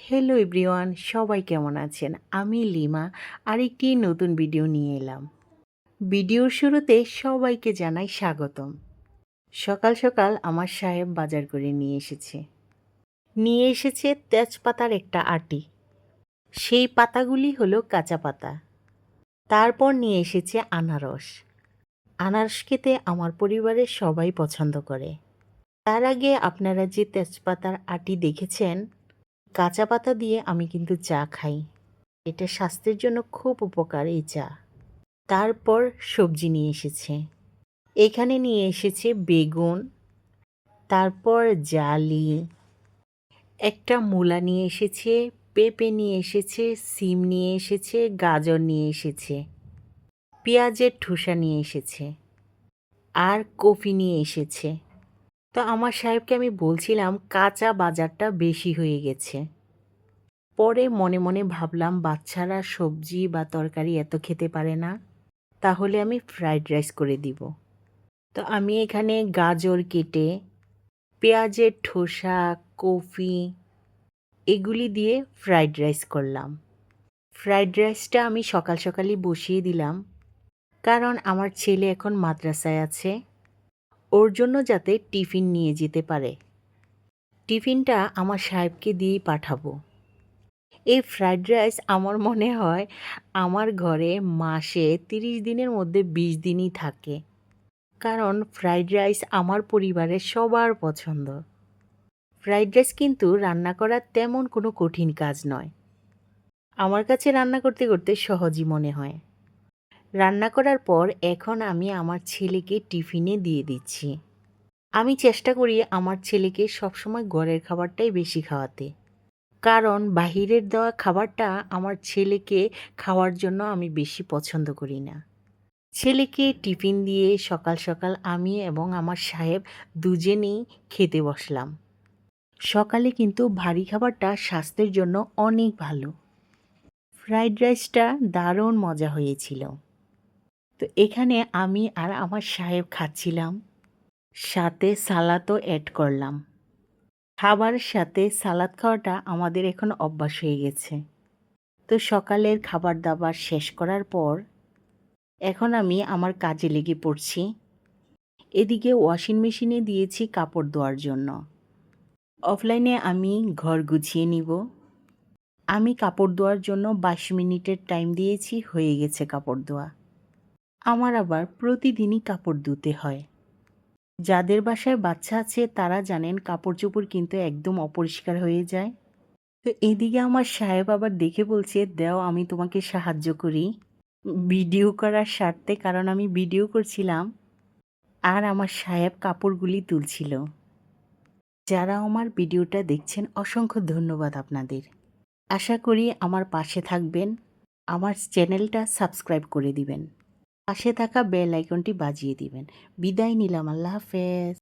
Hello everyone, সবাই কেমন আছেন? আমি লিমা আরেকটি নতুন ভিডিও নিয়ে এলাম। ভিডিওর শুরুতে সবাইকে জানাই স্বাগতম। সকাল সকাল আমার সাহেব বাজার করে নিয়ে এসেছে তেজপাতার একটা আটি। সেই পাতাগুলি হলো কাঁচা পাতা। তারপর নিয়ে এসেছে আনারস। আনারস খেতে আমার পরিবারের সবাই পছন্দ করে। তার আগে আপনারা যে তেজপাতার আটি দেখেছেন, কাঁচা পাতা দিয়ে আমি কিন্তু চা খাই। এটা স্বাস্থ্যের জন্য খুব উপকার এই চা। তারপর সবজি নিয়ে এসেছে। এখানে নিয়ে এসেছে বেগুন, তারপর জালি, একটা মূলা নিয়ে এসেছে, পেঁপে নিয়ে এসেছে, সিম নিয়ে এসেছে, গাজর নিয়ে এসেছে, পেঁয়াজের ঠোসা নিয়ে এসেছে, আর কফি নিয়ে এসেছে। তো আমার সাহেবকে আমি বলছিলাম কাঁচা বাজারটা বেশি হয়ে গেছে। পরে মনে মনে ভাবলাম বাচ্চারা সবজি বা তরকারি এত খেতে পারে না, তাহলে আমি ফ্রাইড রাইস করে দিব। তো আমি এখানে গাজর কেটে, পেঁয়াজের ঠোসা, কফি এগুলি দিয়ে ফ্রাইড রাইস করলাম। ফ্রাইড রাইসটা আমি সকাল সকালই বসিয়ে দিলাম, কারণ আমার ছেলে এখন মাদ্রাসায় আছে, ওর জন্য যাতে টিফিন নিয়ে যেতে পারে। টিফিনটা আমার সাহেবকে দিয়েই পাঠাবো। এই ফ্রাইড রাইস আমার মনে হয় আমার ঘরে মাসে 30 দিনের মধ্যে 20 দিনই থাকে, কারণ ফ্রাইড রাইস আমার পরিবারের সবার পছন্দ। ফ্রাইড রাইস কিন্তু রান্না করা তেমন কোনো কঠিন কাজ নয়। আমার কাছে রান্না করতে করতে সহজই মনে হয়। রান্না করার পর এখন আমি আমার ছেলেকে টিফিনে দিয়ে দিচ্ছি। আমি চেষ্টা করি আমার ছেলেকে সবসময় ঘরের খাবারটাই বেশি খাওয়াতে, কারণ বাহিরের দেওয়া খাবারটা আমার ছেলেকে খাওয়ার জন্য আমি বেশি পছন্দ করি না। ছেলেকে টিফিন দিয়ে সকাল সকাল আমি এবং আমার সাহেব দুজনেই খেতে বসলাম। সকালে কিন্তু ভারী খাবারটা স্বাস্থ্যের জন্য অনেক ভালো। ফ্রাইড রাইসটা দারুণ মজা হয়েছিল। তো এখানে আমি আর আমার সাহেব খাচ্ছিলাম, সাথে সালাদও অ্যাড করলাম। খাবারের সাথে সালাদ খাওয়াটা আমাদের এখন অভ্যাস হয়ে গেছে। তো সকালের খাবার দাবার শেষ করার পর এখন আমি আমার কাজে লেগে পড়ছি। এদিকে ওয়াশিং মেশিনে দিয়েছি কাপড় ধোয়ার জন্য। অফলাইনে আমি ঘর গুছিয়ে নিব। আমি কাপড় ধোয়ার জন্য 22 মিনিটের টাইম দিয়েছি, হয়ে গেছে কাপড় ধোয়া। আমার আবার প্রতিদিনই কাপড় ধুতে হয়। যাদের বাসায় বাচ্চা আছে তারা জানেন কাপড় চোপড় কিন্তু একদম অপরিষ্কার হয়ে যায়। তো এদিকে আমার সাহেব আবার দেখে বলছে, দাও আমি তোমাকে সাহায্য করি ভিডিও করার স্বার্থে, কারণ আমি ভিডিও করছিলাম আর আমার সাহেব কাপড়গুলি তুলছিল। যারা আমার ভিডিওটা দেখছেন অসংখ্য ধন্যবাদ আপনাদের। আশা করি আমার পাশে থাকবেন, আমার চ্যানেলটা সাবস্ক্রাইব করে দিবেন, পাশে থাকা বেল আইকনটি বাজিয়ে দিবেন। বিদায় নিলাম, আল্লাহ হাফেজ।